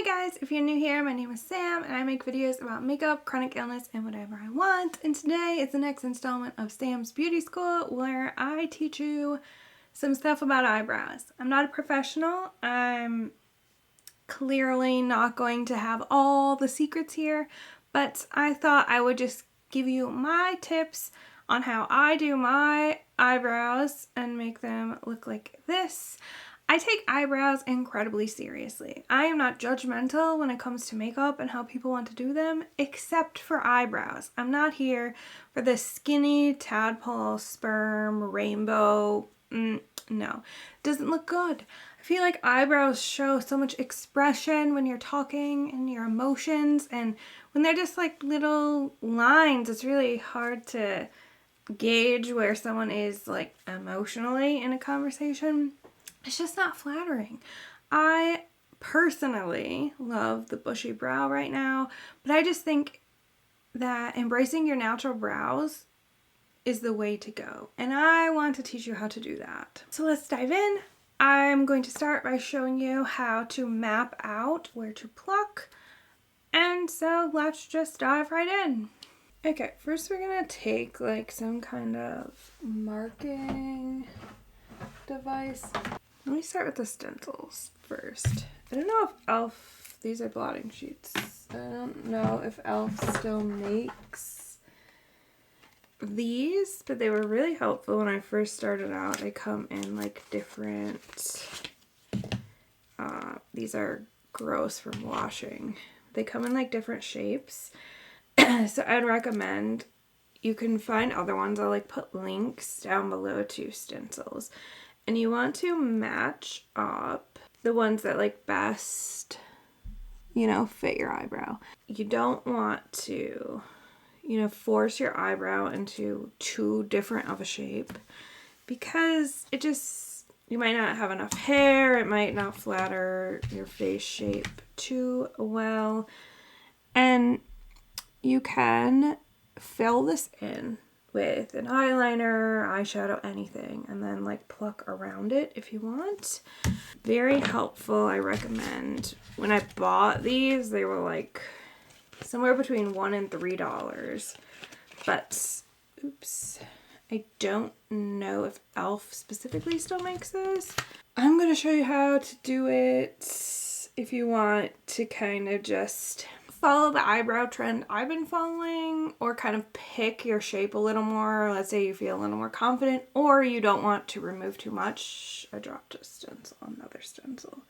guys, if you're new here, my name is Sam and I make videos about makeup, chronic illness, and whatever I want. And today is the next installment of Sam's Beauty School where I teach you some stuff about eyebrows. I'm not a professional. I'm clearly not going to have all the secrets here, but I thought I would just give you my tips on how I do my eyebrows and make them look like this. I take eyebrows incredibly seriously. I am not judgmental when it comes to makeup and how people want to do them, except for eyebrows. I'm not here for the skinny tadpole, sperm, rainbow. No, doesn't look good. I feel like eyebrows show so much expression when you're talking and your emotions, and when they're just like little lines, it's really hard to gauge where someone is like emotionally in a conversation. It's just not flattering. I personally love the bushy brow right now, but I just think that embracing your natural brows is the way to go. And I want to teach you how to do that. So let's dive in. I'm going to start by showing you how to map out where to pluck. And so let's just dive right in. Okay, first we're gonna take like some kind of marking device. Let me start with the stencils first. I don't know if e.l.f. These are blotting sheets. I don't know if e.l.f. still makes these, but they were really helpful when I first started out. They come in like different, these are gross from washing. They come in like different shapes. So I'd recommend, you can find other ones. I'll like put links down below to stencils. And you want to match up the ones that like best, fit your eyebrow. You don't want to, force your eyebrow into too different of a shape, because you might not have enough hair. It might not flatter your face shape too well. And you can fill this in with an eyeliner, eyeshadow, anything, and then like pluck around it if you want. Very helpful. I recommend. When I bought these, they were like somewhere between $1 and $3. But oops, I don't know if e.l.f. specifically still makes those. I'm going to show you how to do it if you want to kind of just follow the eyebrow trend I've been following, or kind of pick your shape a little more. Let's say you feel a little more confident, or you don't want to remove too much. I dropped a stencil, another stencil.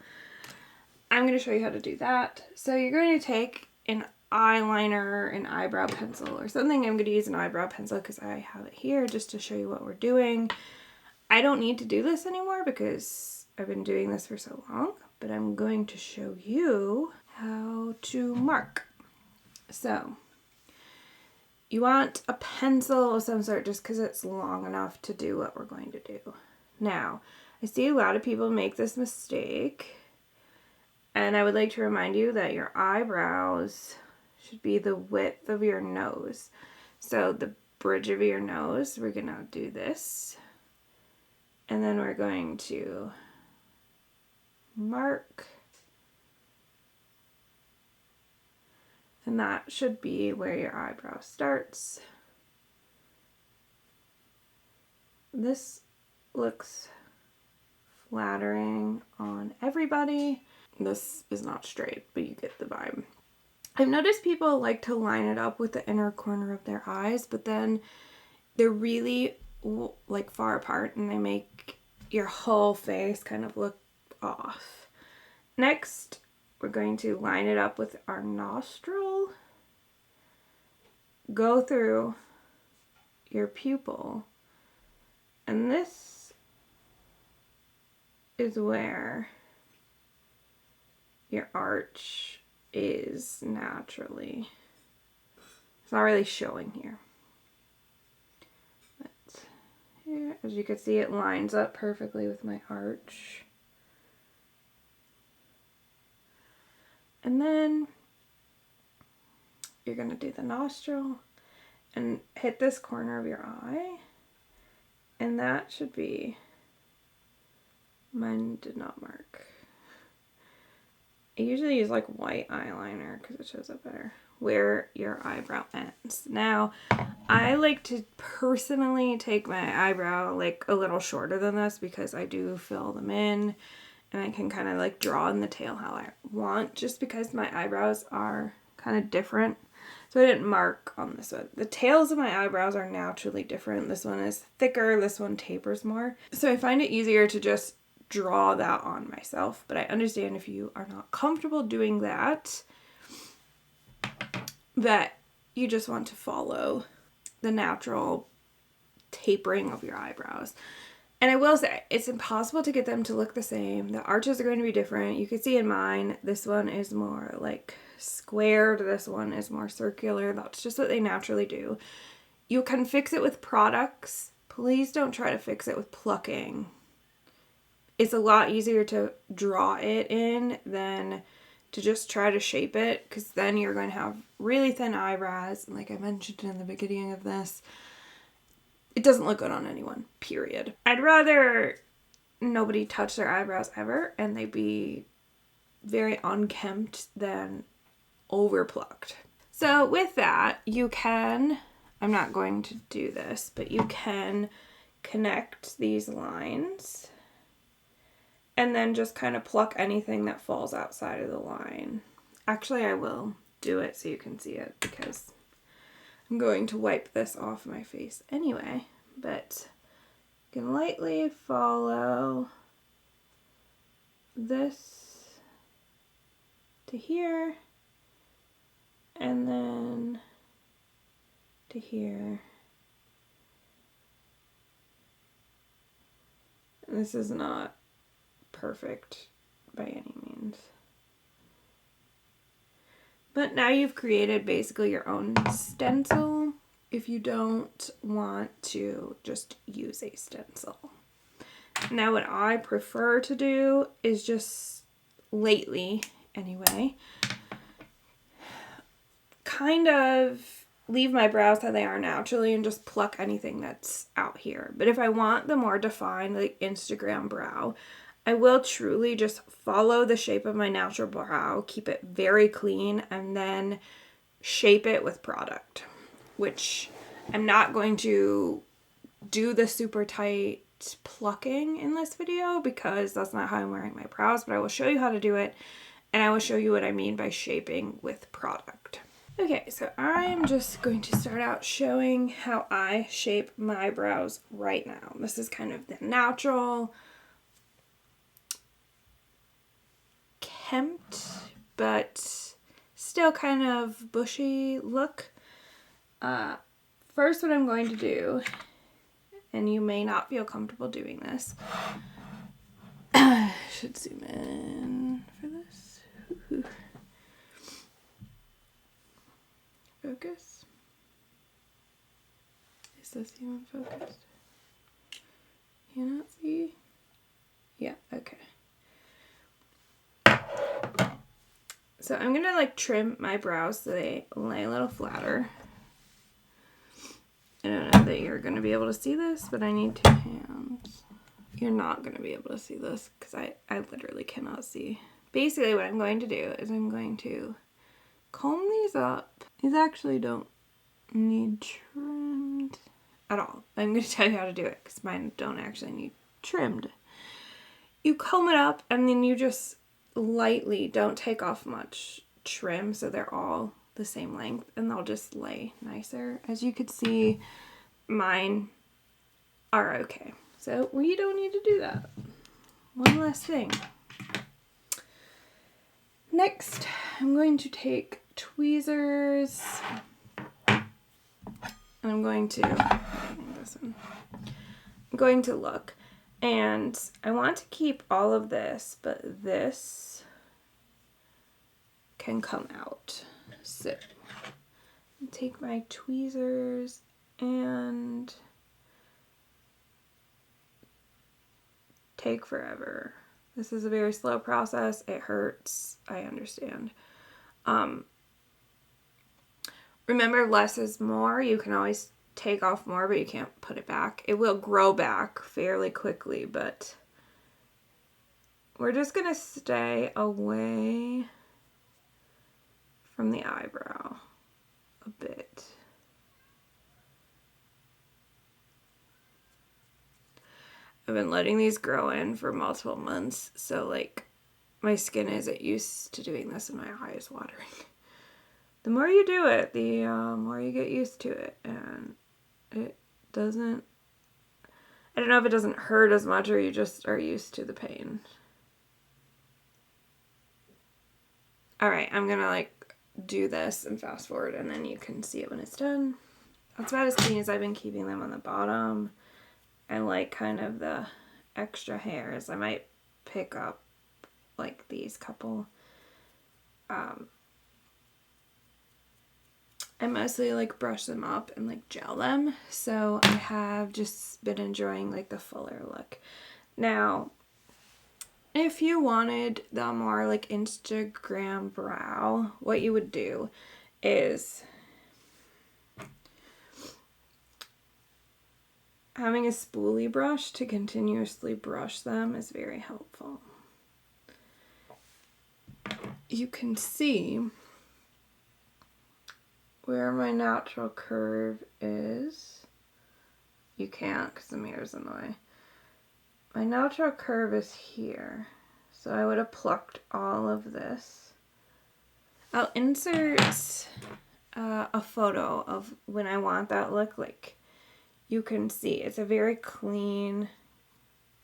I'm going to show you how to do that. So you're going to take an eyeliner, an eyebrow pencil, or something. I'm going to use an eyebrow pencil because I have it here just to show you what we're doing. I don't need to do this anymore because I've been doing this for so long, but I'm going to show you how to mark. So you want a pencil of some sort just because it's long enough to do what we're going to do. Now, I see a lot of people make this mistake, and I would like to remind you that your eyebrows should be the width of your nose. So the bridge of your nose, we're going to do this, and then we're going to mark. And that should be where your eyebrow starts. This looks flattering on everybody. This is not straight, but you get the vibe. I've noticed people like to line it up with the inner corner of their eyes, but then they're really like far apart and they make your whole face kind of look off. Next, we're going to line it up with our nostril, go through your pupil, and this is where your arch is naturally. It's not really showing here. But here, as you can see, it lines up perfectly with my arch. And then you're going to do the nostril and hit this corner of your eye. And that should be, mine did not mark. I usually use like white eyeliner because it shows up better where your eyebrow ends. Now, I like to personally take my eyebrow like a little shorter than this because I do fill them in and I can kind of like draw in the tail how I want, just because my eyebrows are kind of different. So I didn't mark on this one. The tails of my eyebrows are naturally different. This one is thicker, this one tapers more. So I find it easier to just draw that on myself, but I understand if you are not comfortable doing that, that you just want to follow the natural tapering of your eyebrows. And I will say, it's impossible to get them to look the same. The arches are going to be different. You can see in mine, this one is more like squared. This one is more circular. That's just what they naturally do. You can fix it with products. Please don't try to fix it with plucking. It's a lot easier to draw it in than to just try to shape it, because then you're going to have really thin eyebrows. Like I mentioned in the beginning of this, it doesn't look good on anyone, period. I'd rather nobody touch their eyebrows ever and they be very unkempt than over plucked. So with that, you can, I'm not going to do this, but you can connect these lines and then just kind of pluck anything that falls outside of the line. Actually, I will do it so you can see it because I'm going to wipe this off my face anyway, but you can lightly follow this to here and then to here. This is not perfect by any means. But now you've created basically your own stencil if you don't want to just use a stencil. Now what I prefer to do is just lately anyway, kind of leave my brows how they are naturally and just pluck anything that's out here. But if I want the more defined like Instagram brow, I will truly just follow the shape of my natural brow, keep it very clean, and then shape it with product, which I'm not going to do the super tight plucking in this video because that's not how I'm wearing my brows, but I will show you how to do it, and I will show you what I mean by shaping with product. Okay, so I am just going to start out showing how I shape my brows right now. This is kind of the natural, kempt, but still kind of bushy look. First, what I'm going to do, and you may not feel comfortable doing this, I should zoom in for this. Focus. Is this even focused? Cannot see? Yeah, okay. So I'm gonna like trim my brows so they lay a little flatter. I don't know that you're gonna be able to see this, but I need 2 hands. You're not gonna be able to see this because I literally cannot see. Basically what I'm going to do is I'm going to comb these up. These actually don't need trimmed at all. I'm going to tell you how to do it because mine don't actually need trimmed. You comb it up and then you just lightly, don't take off much trim so they're all the same length and they'll just lay nicer. As you could see, mine are okay. So we don't need to do that. One last thing. Next, I'm going to take tweezers and I'm going to look, and I want to keep all of this, but this can come out. So take my tweezers and take forever. This is a very slow process. It hurts. I understand. Remember, less is more. You can always take off more, but you can't put it back. It will grow back fairly quickly, but we're just going to stay away from the eyebrow a bit. I've been letting these grow in for multiple months, so like my skin isn't used to doing this and my eye is watering. The more you do it, the more you get used to it, and it doesn't, I don't know if it doesn't hurt as much or you just are used to the pain. Alright, I'm gonna like do this and fast forward and then you can see it when it's done. That's about as clean as I've been keeping them on the bottom. I like kind of the extra hairs. I might pick up like these couple. I mostly like brush them up and like gel them. So I have just been enjoying like the fuller look. Now, if you wanted the more like Instagram brow, what you would do is having a spoolie brush to continuously brush them is very helpful. You can see where my natural curve is. You can't because the mirror's in the way. My natural curve is here. So I would have plucked all of this. I'll insert a photo of when I want that look. Like you can see it's a very clean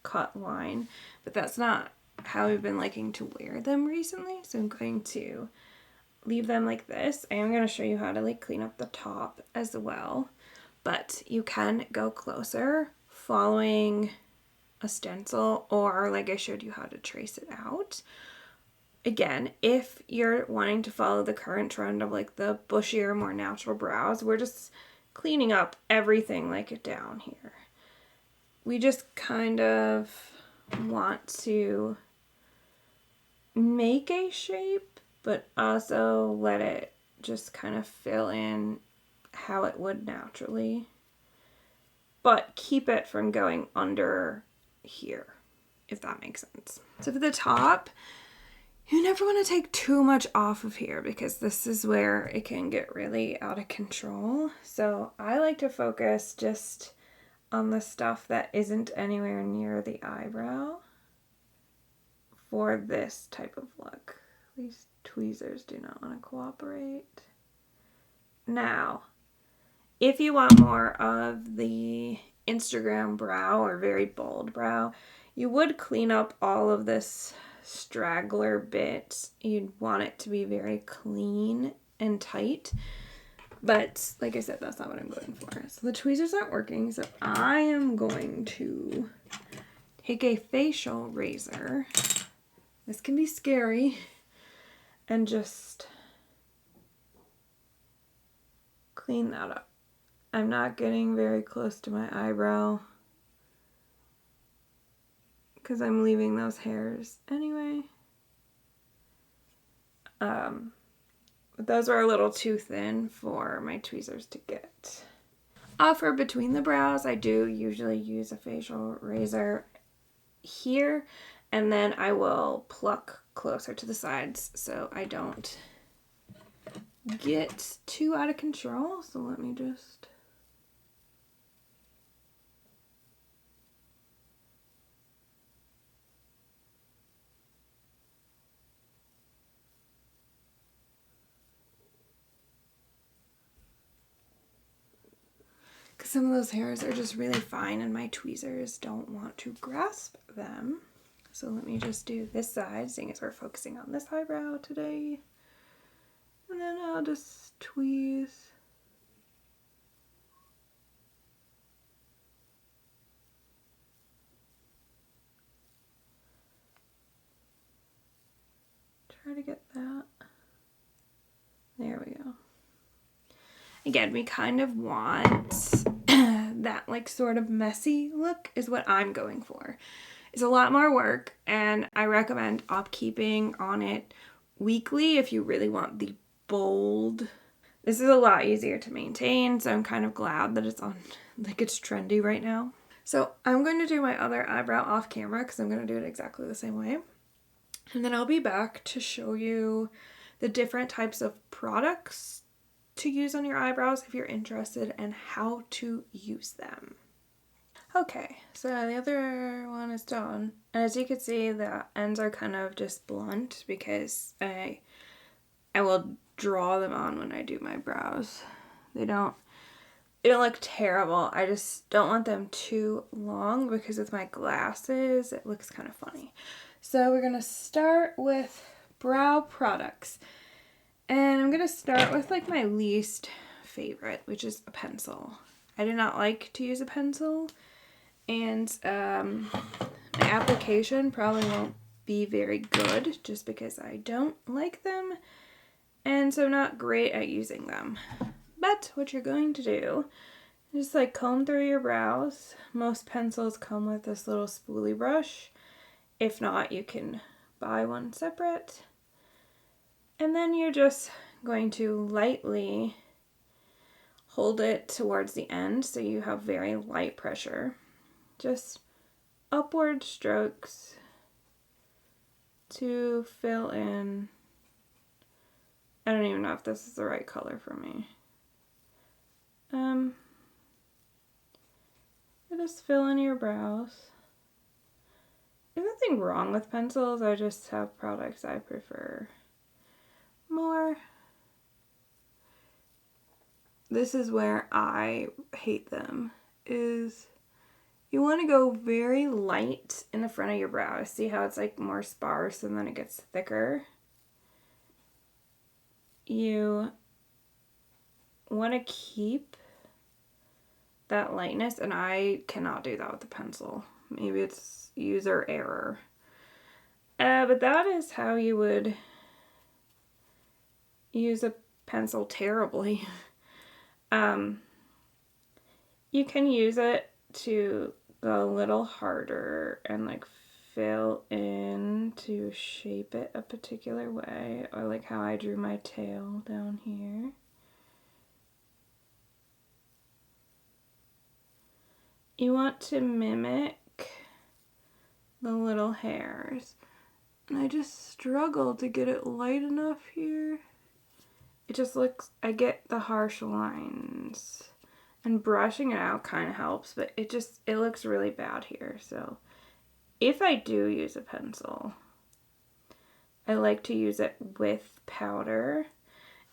cut line, but that's not how I've been liking to wear them recently. So I'm going to leave them like this. I am going to show you how to like clean up the top as well, but you can go closer following a stencil, or like I showed you how to trace it out. Again, if you're wanting to follow the current trend of like the bushier, more natural brows, we're just cleaning up everything like down here. We just kind of want to make a shape, but also let it just kind of fill in how it would naturally, but keep it from going under here, if that makes sense. So for the top, you never want to take too much off of here because this is where it can get really out of control. So I like to focus just on the stuff that isn't anywhere near the eyebrow for this type of look. These tweezers do not want to cooperate. Now, if you want more of the Instagram brow or very bold brow, you would clean up all of this straggler bit. You'd want it to be very clean and tight. But like I said, that's not what I'm going for. So the tweezers aren't working, so I am going to take a facial razor. This can be scary. And just clean that up. I'm not getting very close to my eyebrow because I'm leaving those hairs anyway. But those are a little too thin for my tweezers to get. For between the brows, I do usually use a facial razor here, and then I will pluck closer to the sides so I don't get too out of control. So let me just because some of those hairs are just really fine and my tweezers don't want to grasp them. So let me just do this side, seeing as we're focusing on this eyebrow today. And then I'll just tweeze. Try to get that. There we go. Again, we kind of want that like sort of messy look is what I'm going for. It's a lot more work, and I recommend upkeeping on it weekly if you really want the bold. This is a lot easier to maintain, so I'm kind of glad that it's on, like it's trendy right now. So I'm going to do my other eyebrow off camera because I'm going to do it exactly the same way. And then I'll be back to show you the different types of products to use on your eyebrows if you're interested and how to use them. Okay, so the other one is done. As you can see, the ends are kind of just blunt because I will draw them on when I do my brows. They don't look terrible. I just don't want them too long because with my glasses, it looks kind of funny. So we're going to start with brow products. And I'm going to start with like my least favorite, which is a pencil. I do not like to use a pencil. And my application probably won't be very good just because I don't like them. And so I'm not great at using them. But what you're going to do is just like comb through your brows. Most pencils come with this little spoolie brush. If not, you can buy one separate. And then you're just going to lightly hold it towards the end so you have very light pressure. Just upward strokes to fill in. I don't even know if this is the right color for me. Just fill in your brows. There's nothing wrong with pencils, I just have products I prefer more. This is where I hate them, is you want to go very light in the front of your brow. See how it's like more sparse and then it gets thicker? You want to keep that lightness, and I cannot do that with the pencil. Maybe it's user error. But that is how you would use a pencil terribly. You can use it to go a little harder and like fill in to shape it a particular way, or like how I drew my tail down here. You want to mimic the little hairs. And I just struggle to get it light enough here. It just looks, I get the harsh lines. And brushing it out kind of helps, but it looks really bad here. So if I do use a pencil, I like to use it with powder.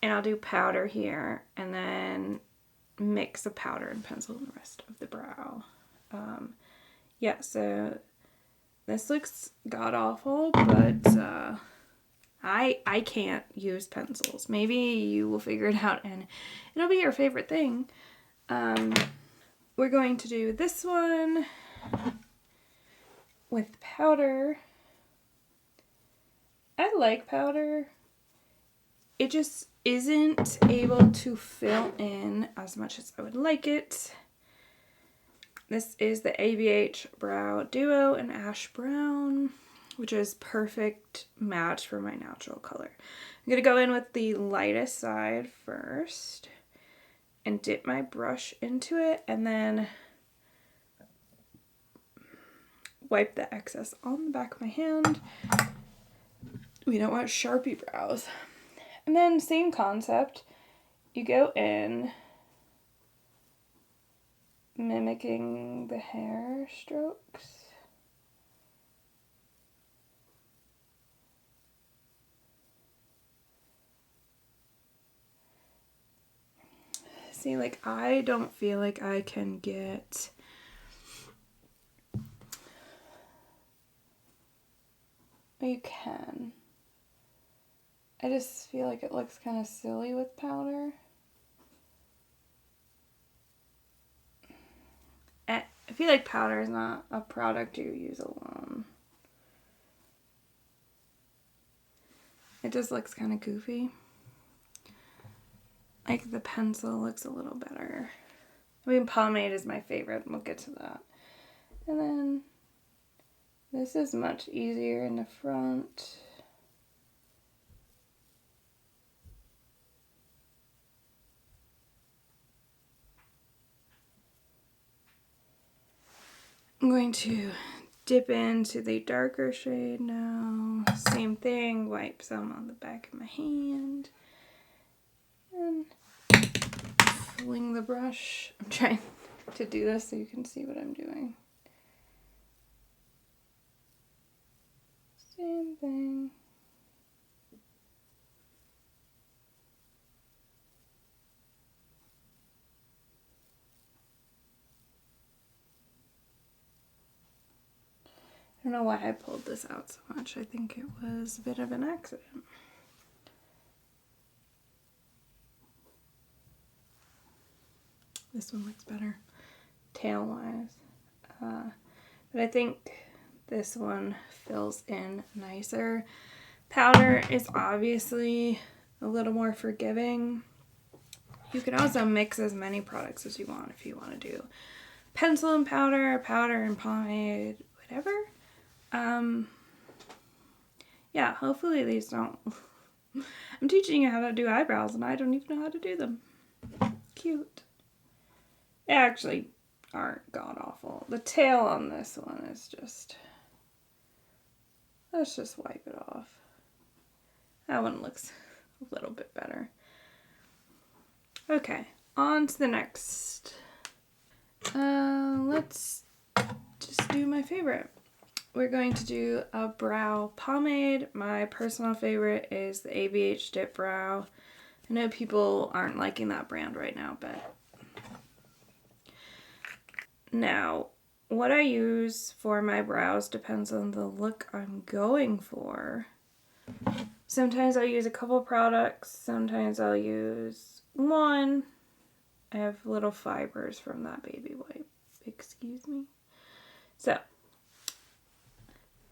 And I'll do powder here and then mix the powder and pencil in the rest of the brow. Yeah, so this looks god-awful, but I can't use pencils. Maybe you will figure it out and it'll be your favorite thing. We're going to do this one with powder. I like powder. It just isn't able to fill in as much as I would like it. This is the ABH Brow Duo in Ash Brown, which is perfect match for my natural color. I'm going to go in with the lightest side first and dip my brush into it and then wipe the excess on the back of my hand. We don't want Sharpie brows. And then same concept, you go in mimicking the hair strokes. See, like, I don't feel like I can get you can. I just feel like it looks kind of silly with powder. I feel like powder is not a product you use alone. It just looks kind of goofy. Like the pencil looks a little better. I mean, pomade is my favorite. We'll get to that. And then this is much easier in the front. I'm going to dip into the darker shade now. Same thing, wipe some on the back of my hand. And fling the brush. I'm trying to do this so you can see what I'm doing. Same thing. I don't know why I pulled this out so much. I think it was a bit of an accident. This one looks better, tail-wise. But I think this one fills in nicer. Powder is obviously a little more forgiving. You can also mix as many products as you want if you want to do pencil and powder, powder and pomade, whatever. Yeah, hopefully these don't... I'm teaching you how to do eyebrows and I don't even know how to do them. Cute. They actually aren't god-awful. The tail on this one is just... Let's just wipe it off. That one looks a little bit better. Okay, on to the next. Let's just do my favorite. We're going to do a brow pomade. My personal favorite is the ABH Dip Brow. I know people aren't liking that brand right now, but... Now, what I use for my brows depends on the look I'm going for. Sometimes I'll use a couple products. Sometimes I'll use one. I have little fibers from that baby wipe. Excuse me. So,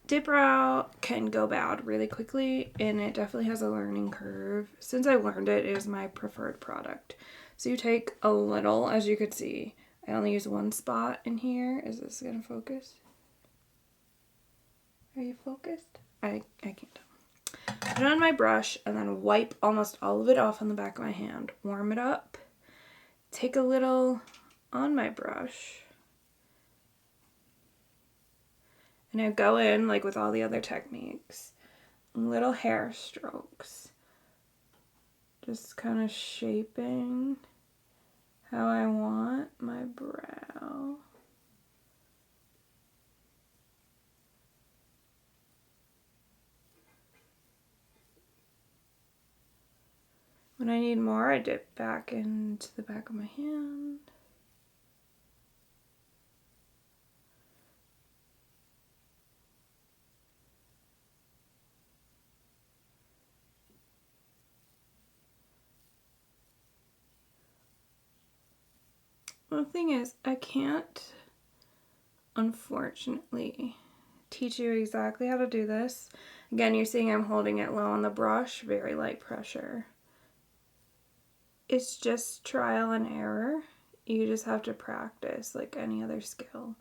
Dip Brow can go bad really quickly, and it definitely has a learning curve. Since I learned it, it is my preferred product. So you take a little, as you could see. I only use one spot in here. Is this going to focus? Are you focused? I can't tell. Put it on my brush and then wipe almost all of it off on the back of my hand. Warm it up. Take a little on my brush. And I go in like with all the other techniques. Little hair strokes. Just kind of shaping how I want my brow. When I need more, I dip back into the back of my hand. The thing is, I can't, unfortunately, teach you exactly how to do this. Again, you're seeing I'm holding it low on the brush, very light pressure. It's just trial and error. You just have to practice like any other skill.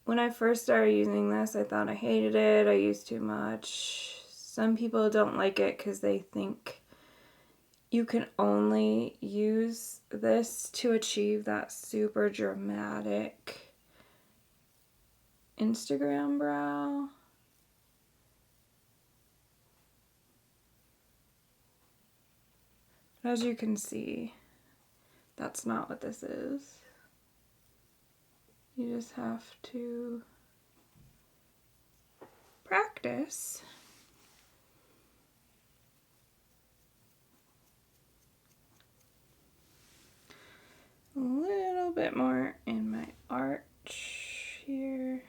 When I first started using this, I thought I hated it. I used too much. Some people don't like it because they think you can only use this to achieve that super dramatic Instagram brow. As you can see, that's not what this is. You just have to practice. A little bit more in my arch here.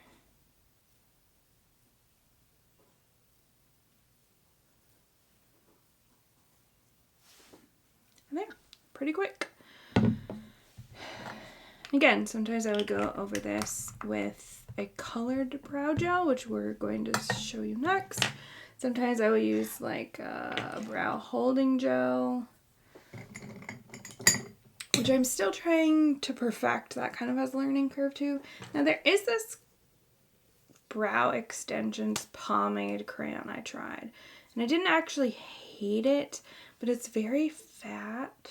There, pretty quick. Again, sometimes I would go over this with a colored brow gel, which we're going to show you next. Sometimes I would use like a brow holding gel, which I'm still trying to perfect. That kind of has a learning curve too. Now there is this brow extensions pomade crayon I tried, and I didn't actually hate it, but it's very fat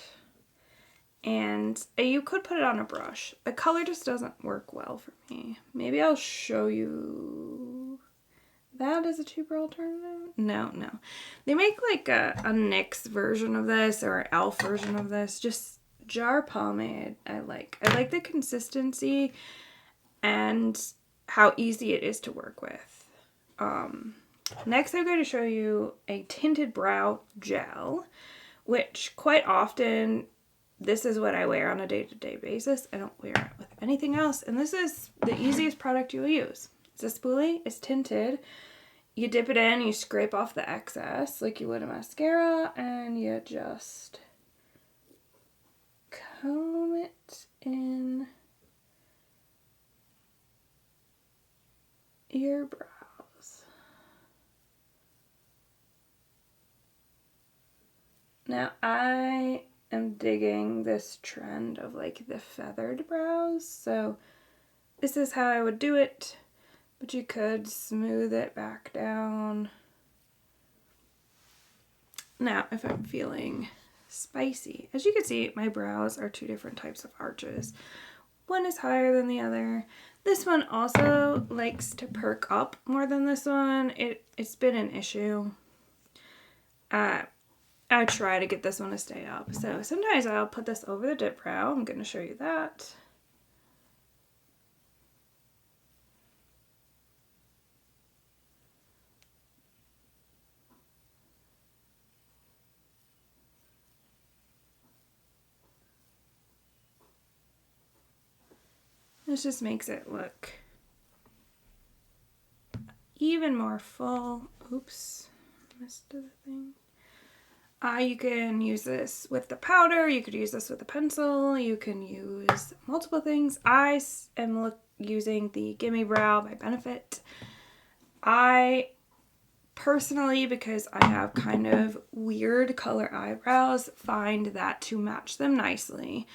And you could put it on a brush. The color just doesn't work well for me. Maybe I'll show you that as a cheaper alternative. No. They make like a NYX version of this or an e.l.f. version of this. Just jar pomade I like. I like the consistency and how easy it is to work with. Next I'm going to show you a tinted brow gel, which quite often this is what I wear on a day-to-day basis. I don't wear it with anything else. And this is the easiest product you will use. It's a spoolie. It's tinted. You dip it in. You scrape off the excess like you would a mascara. And you just comb it in your brows. Now I am digging this trend of like the feathered brows, so this is how I would do it, but you could smooth it back down. Now if I'm feeling spicy, as you can see, my brows are two different types of arches. One is higher than the other. This one also likes to perk up more than this one. It's been an issue. I try to get this one to stay up. So sometimes I'll put this over the dip brow. I'm going to show you that. This just makes it look even more full. Oops, missed the thing. You can use this with the powder, you could use this with a pencil, you can use multiple things. I am using the Gimme Brow by Benefit. I personally, because I have kind of weird color eyebrows, find that to match them nicely,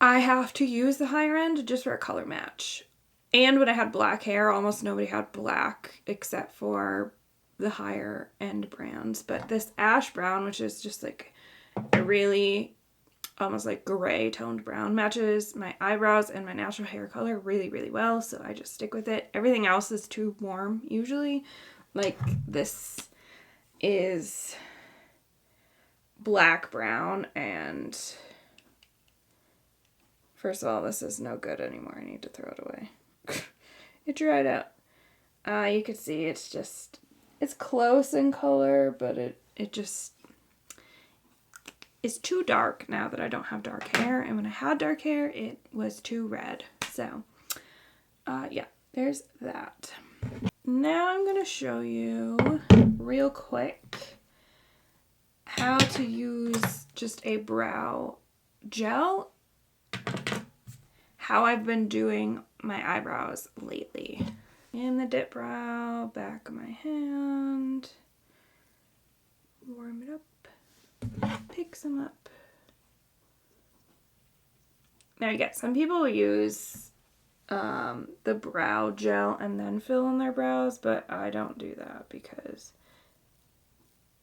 I have to use the higher end just for a color match. And when I had black hair, almost nobody had black except for the higher end brands. But this ash brown, which is just like a really almost like gray toned brown, matches my eyebrows and my natural hair color really, really well. So I just stick with it. Everything else is too warm usually. Like this is black brown, and first of all, this is no good anymore. I need to throw it away. It dried out. You can see it's close in color, but it just is too dark now that I don't have dark hair. And when I had dark hair, it was too red. So, yeah, there's that. Now I'm going to show you real quick how to use just a brow gel, how I've been doing my eyebrows lately. In the dip brow, back of my hand, warm it up, pick some up. Now, yeah, some people use the brow gel and then fill in their brows, but I don't do that because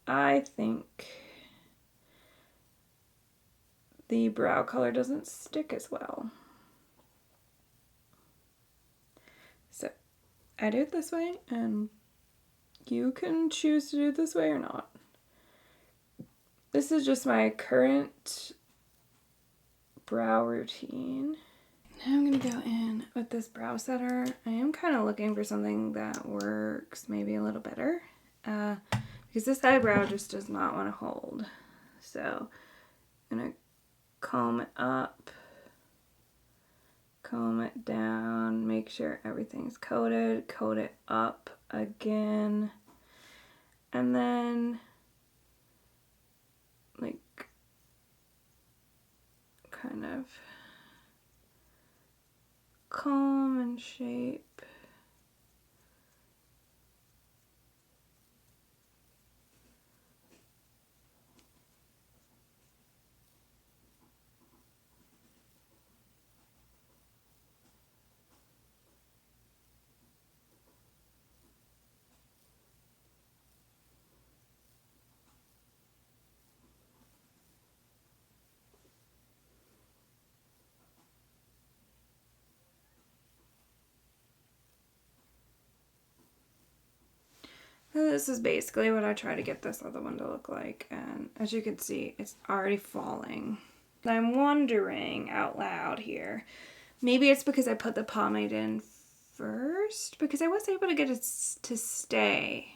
I think the brow color doesn't stick as well. So I do it this way, and you can choose to do it this way or not. This is just my current brow routine. Now I'm going to go in with this brow setter. I am kind of looking for something that works maybe a little better because this eyebrow just does not want to hold. So I'm going to comb it up, comb it down, make sure everything's coated, coat it up again, and then like kind of comb and shape. So this is basically what I try to get this other one to look like, and as you can see, it's already falling. I'm wondering out loud here, maybe it's because I put the pomade in first, because I was able to get it to stay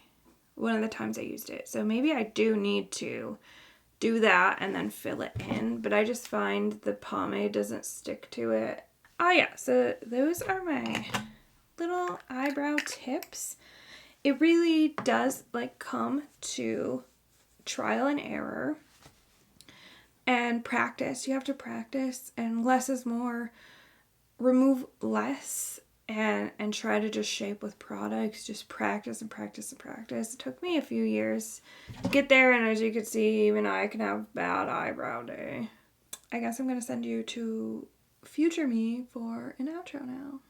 one of the times I used it. So maybe I do need to do that and then fill it in, but I just find the pomade doesn't stick to it. Oh yeah, so those are my little eyebrow tips. It really does like come to trial and error and practice. You have to practice, and less is more. Remove less and try to just shape with products. Just practice and practice and practice. It took me a few years to get there, and as you can see, even I can have bad eyebrow day. I guess I'm gonna send you to future me for an outro now.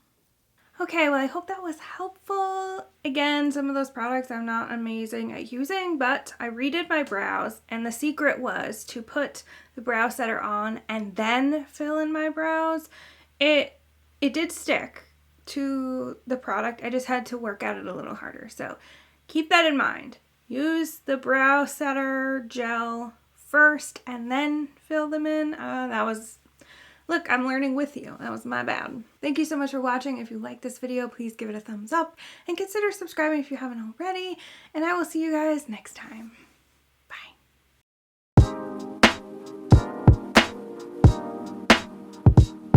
Okay, well, I hope that was helpful. Again, some of those products I'm not amazing at using, but I redid my brows, and the secret was to put the brow setter on and then fill in my brows. It did stick to the product. I just had to work at it a little harder. So keep that in mind. Use the brow setter gel first and then fill them in. Look, I'm learning with you. That was my bad. Thank you so much for watching. If you like this video, please give it a thumbs up and consider subscribing if you haven't already. And I will see you guys next time.